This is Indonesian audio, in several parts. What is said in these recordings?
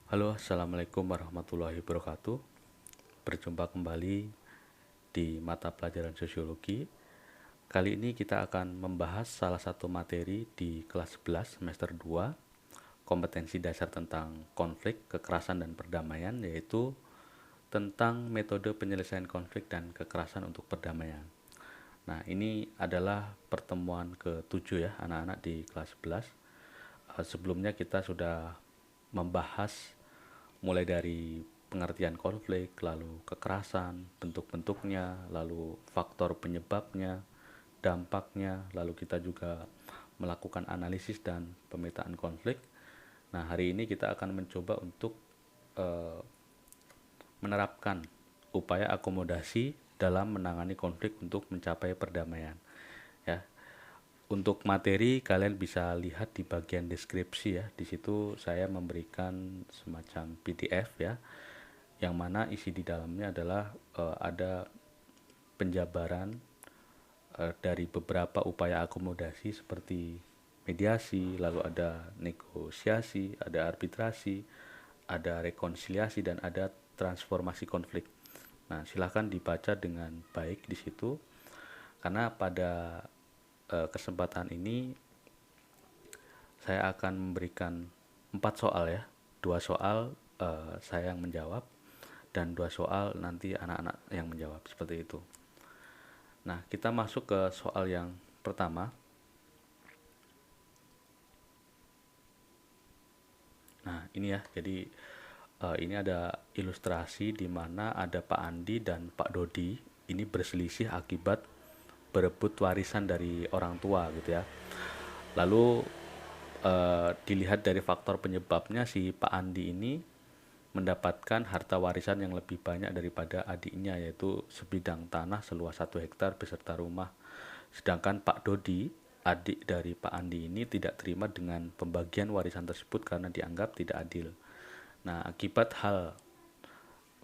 Halo, Assalamualaikum warahmatullahi wabarakatuh. Berjumpa kembali di mata pelajaran sosiologi. Kali ini kita akan membahas salah satu materi di kelas 11 semester 2, kompetensi dasar tentang konflik, kekerasan, dan perdamaian, yaitu tentang metode penyelesaian konflik dan kekerasan untuk perdamaian. Nah, ini adalah pertemuan ke-7 ya, anak-anak di kelas 11. Sebelumnya kita sudah membahas mulai dari pengertian konflik, lalu kekerasan, bentuk-bentuknya, lalu faktor penyebabnya, dampaknya, lalu kita juga melakukan analisis dan pemetaan konflik. Nah, hari ini kita akan mencoba untuk eh, menerapkan upaya akomodasi dalam menangani konflik untuk mencapai perdamaian. Ya, untuk materi kalian bisa lihat di bagian deskripsi ya. Di situ saya memberikan semacam PDF ya, yang mana isi di dalamnya adalah ada penjabaran dari beberapa upaya akomodasi seperti mediasi, lalu ada negosiasi, ada arbitrasi, ada rekonsiliasi, dan ada transformasi konflik. Nah, silahkan dibaca dengan baik di situ, karena pada kesempatan ini saya akan memberikan 4 soal ya. 2 soal saya yang menjawab, dan 2 soal nanti anak-anak yang menjawab, seperti itu. Nah, kita masuk ke soal yang pertama. Nah, ini ya, jadi ini ada ilustrasi di mana ada Pak Andi dan Pak Dodi. Ini berselisih akibat berebut warisan dari orang tua gitu ya. Lalu dilihat dari faktor penyebabnya, si Pak Andi ini mendapatkan harta warisan yang lebih banyak daripada adiknya, yaitu sebidang tanah seluas 1 hektar beserta rumah. Sedangkan Pak Dodi, adik dari Pak Andi ini, tidak terima dengan pembagian warisan tersebut karena dianggap tidak adil. Nah, akibat hal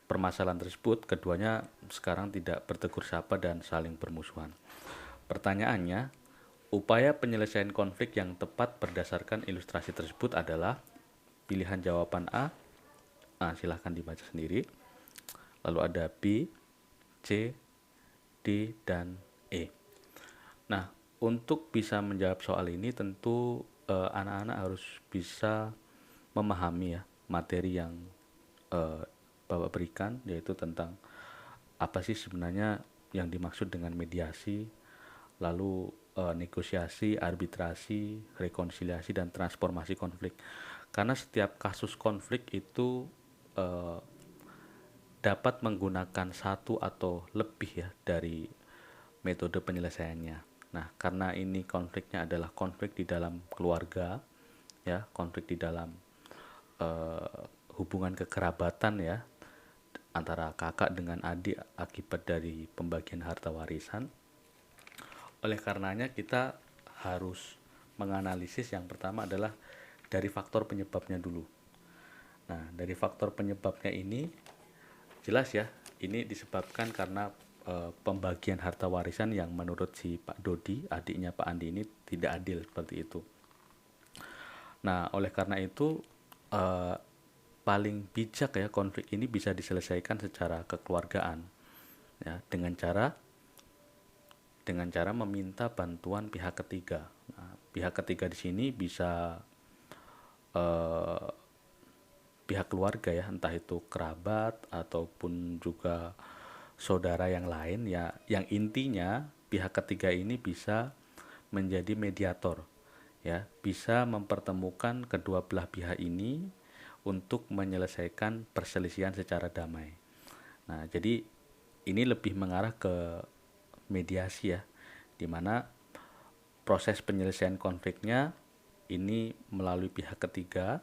permasalahan tersebut, keduanya sekarang tidak bertegur sapa dan saling bermusuhan. Pertanyaannya, upaya penyelesaian konflik yang tepat berdasarkan ilustrasi tersebut adalah pilihan jawaban A. Silahkan dibaca sendiri. Lalu ada B, C, D, dan E. Nah, untuk bisa menjawab soal ini tentu anak-anak harus bisa memahami ya materi yang Bapak berikan, yaitu tentang apa sih sebenarnya yang dimaksud dengan mediasi, lalu negosiasi, arbitrasi, rekonsiliasi, dan transformasi konflik. Karena setiap kasus konflik itu eh, dapat menggunakan satu atau lebih ya dari metode penyelesaiannya. Nah, karena ini konfliknya adalah konflik di dalam keluarga, ya, konflik di dalam eh, hubungan kekerabatan ya, antara kakak dengan adik akibat dari pembagian harta warisan. Oleh karenanya kita harus menganalisis, yang pertama adalah dari faktor penyebabnya dulu. Nah, dari faktor penyebabnya ini jelas ya, ini disebabkan karena pembagian harta warisan yang menurut si Pak Dodi, adiknya Pak Andi ini, tidak adil seperti itu. Nah, oleh karena itu eh, paling bijak ya konflik ini bisa diselesaikan secara kekeluargaan ya, dengan cara meminta bantuan pihak ketiga. Nah, pihak ketiga di sini bisa eh, pihak keluarga ya, entah itu kerabat ataupun juga saudara yang lain ya, yang intinya pihak ketiga ini bisa menjadi mediator ya, bisa mempertemukan kedua belah pihak ini untuk menyelesaikan perselisihan secara damai. Nah, jadi ini lebih mengarah ke mediasi ya, di mana proses penyelesaian konfliknya ini melalui pihak ketiga,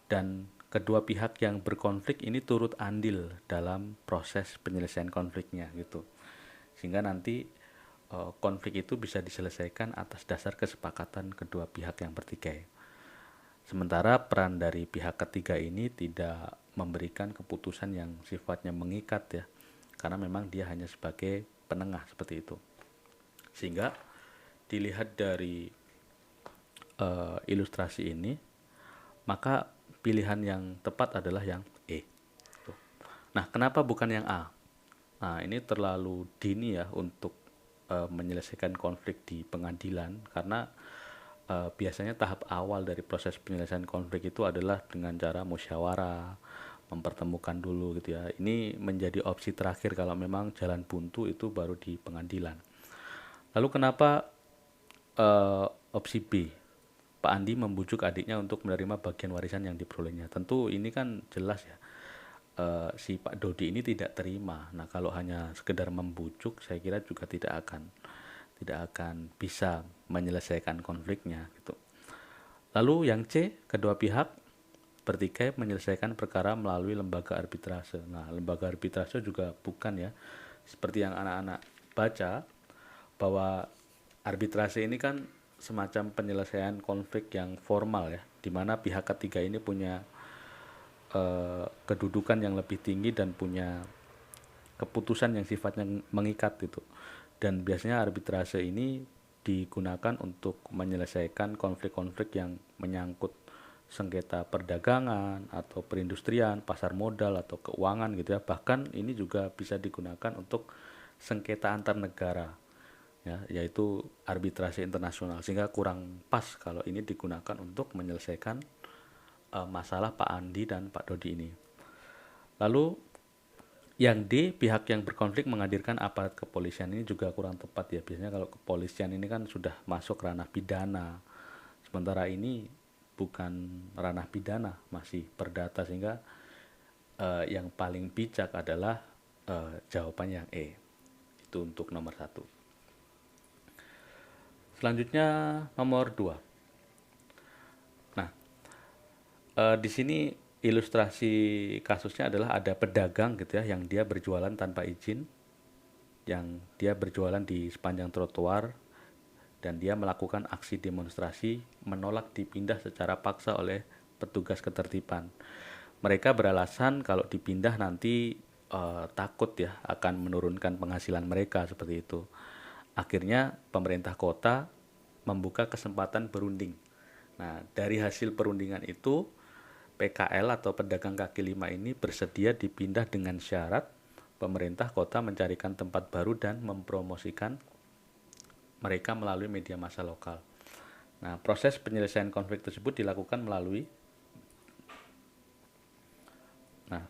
dan kedua pihak yang berkonflik ini turut andil dalam proses penyelesaian konfliknya gitu. Sehingga nanti konflik itu bisa diselesaikan atas dasar kesepakatan kedua pihak yang bertikai. Sementara peran dari pihak ketiga ini tidak memberikan keputusan yang sifatnya mengikat ya, karena memang dia hanya sebagai penengah seperti itu. Sehingga dilihat dari ilustrasi ini, maka pilihan yang tepat adalah yang E. Tuh. Nah, kenapa bukan yang A? Nah, ini terlalu dini ya untuk menyelesaikan konflik di pengadilan, karena biasanya tahap awal dari proses penyelesaian konflik itu adalah dengan cara musyawarah, mempertemukan dulu gitu ya. Ini menjadi opsi terakhir kalau memang jalan buntu, itu baru di pengadilan. Lalu kenapa opsi B? Pak Andi membujuk adiknya untuk menerima bagian warisan yang diperolehnya. Tentu ini kan jelas ya, si Pak Dodi ini tidak terima. Nah, kalau hanya sekedar membujuk, saya kira juga tidak akan bisa menyelesaikan konfliknya gitu. Lalu yang C, kedua pihak bertikai menyelesaikan perkara melalui lembaga arbitrase. Nah, lembaga arbitrase juga bukan ya seperti yang anak-anak baca, bahwa arbitrase ini kan semacam penyelesaian konflik yang formal ya, di mana pihak ketiga ini punya kedudukan yang lebih tinggi dan punya keputusan yang sifatnya mengikat gitu. Dan biasanya arbitrase ini digunakan untuk menyelesaikan konflik-konflik yang menyangkut sengketa perdagangan atau perindustrian, pasar modal atau keuangan gitu ya. Bahkan ini juga bisa digunakan untuk sengketa antar negara ya, yaitu arbitrase internasional, sehingga kurang pas kalau ini digunakan untuk menyelesaikan masalah Pak Andi dan Pak Dodi ini. Lalu yang D, pihak yang berkonflik menghadirkan aparat kepolisian, ini juga kurang tepat ya. Biasanya kalau kepolisian ini kan sudah masuk ranah pidana, sementara ini bukan ranah pidana, masih perdata, sehingga yang paling bijak adalah jawabannya yang E. Itu untuk nomor 1. Selanjutnya nomor 2. Nah, di sini ilustrasi kasusnya adalah ada pedagang gitu ya, yang dia berjualan tanpa izin, yang dia berjualan di sepanjang trotoar, dan dia melakukan aksi demonstrasi menolak dipindah secara paksa oleh petugas ketertiban. Mereka beralasan kalau dipindah nanti takut ya akan menurunkan penghasilan mereka, seperti itu. Akhirnya pemerintah kota membuka kesempatan berunding. Nah, dari hasil perundingan itu PKL atau pedagang kaki lima ini bersedia dipindah dengan syarat pemerintah kota mencarikan tempat baru dan mempromosikan mereka melalui media massa lokal. Nah, proses penyelesaian konflik tersebut dilakukan melalui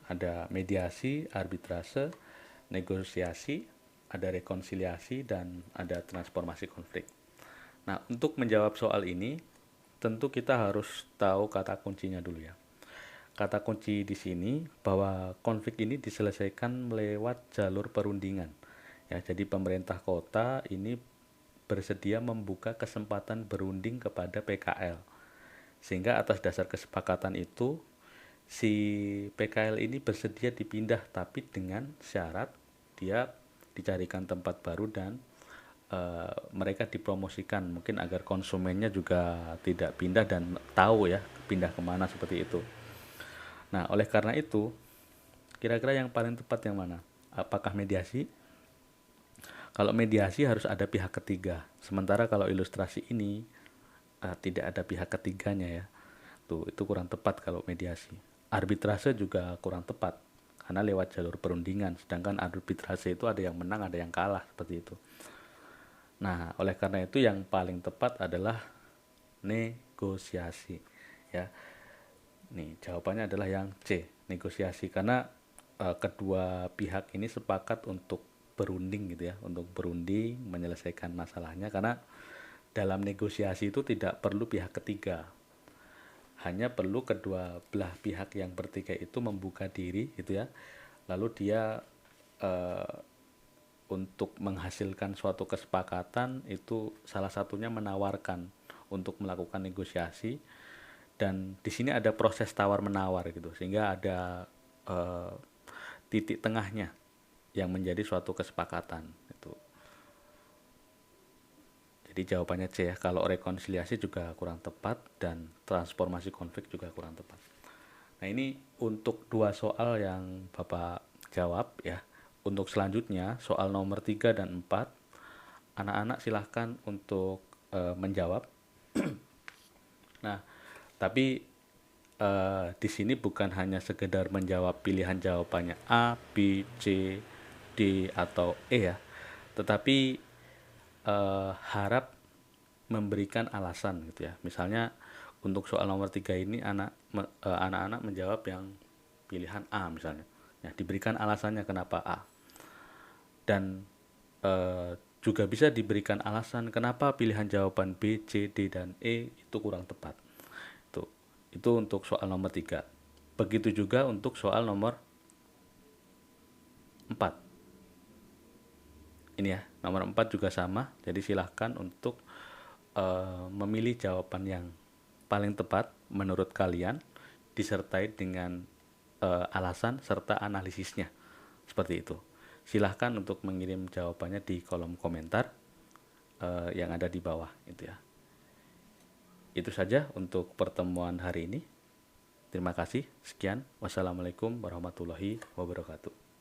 ada mediasi, arbitrase, negosiasi, ada rekonsiliasi, dan ada transformasi konflik. Nah, untuk menjawab soal ini, tentu kita harus tahu kata kuncinya dulu ya. Kata kunci di sini bahwa konflik ini diselesaikan lewat jalur perundingan. Ya, jadi pemerintah kota ini bersedia membuka kesempatan berunding kepada PKL. Sehingga atas dasar kesepakatan itu, si PKL ini bersedia dipindah, tapi dengan syarat dia dicarikan tempat baru dan mereka dipromosikan, mungkin agar konsumennya juga tidak pindah dan tahu ya pindah kemana, seperti itu. Nah, oleh karena itu, kira-kira yang paling tepat yang mana? Apakah mediasi? Kalau mediasi harus ada pihak ketiga, sementara kalau ilustrasi ini tidak ada pihak ketiganya ya. Tuh, itu kurang tepat kalau mediasi. Arbitrase juga kurang tepat karena lewat jalur perundingan, sedangkan arbitrase itu ada yang menang, ada yang kalah, seperti itu. Nah, oleh karena itu yang paling tepat adalah negosiasi ya. Nih, jawabannya adalah yang C, negosiasi, karena kedua pihak ini sepakat untuk berunding gitu ya, untuk berunding menyelesaikan masalahnya, karena dalam negosiasi itu tidak perlu pihak ketiga. Hanya perlu kedua belah pihak yang bertikai itu membuka diri gitu ya. Lalu dia untuk menghasilkan suatu kesepakatan itu salah satunya menawarkan untuk melakukan negosiasi, dan di sini ada proses tawar menawar gitu, sehingga ada titik tengahnya yang menjadi suatu kesepakatan itu. Jadi jawabannya C ya. Kalau rekonsiliasi juga kurang tepat dan transformasi konflik juga kurang tepat. Nah, ini untuk dua soal yang Bapak jawab ya. Untuk selanjutnya soal nomor 3 dan 4, anak-anak silahkan untuk menjawab. Nah, tapi di sini bukan hanya sekedar menjawab pilihan jawabannya A, B, C, D atau E ya, tetapi harap memberikan alasan gitu ya. Misalnya untuk soal nomor 3 ini anak-anak menjawab yang pilihan A misalnya. Ya, diberikan alasannya kenapa A. Dan juga bisa diberikan alasan kenapa pilihan jawaban B, C, D, dan E itu kurang tepat. Itu untuk soal nomor 3. Begitu juga untuk soal nomor 4. Ini ya, nomor 4 juga sama. Jadi silahkan untuk memilih jawaban yang paling tepat menurut kalian disertai dengan alasan serta analisisnya. Seperti itu. Silahkan untuk mengirim jawabannya di kolom komentar yang ada di bawah gitu ya. Itu saja untuk pertemuan hari ini. Terima kasih. Sekian. Wassalamualaikum warahmatullahi wabarakatuh.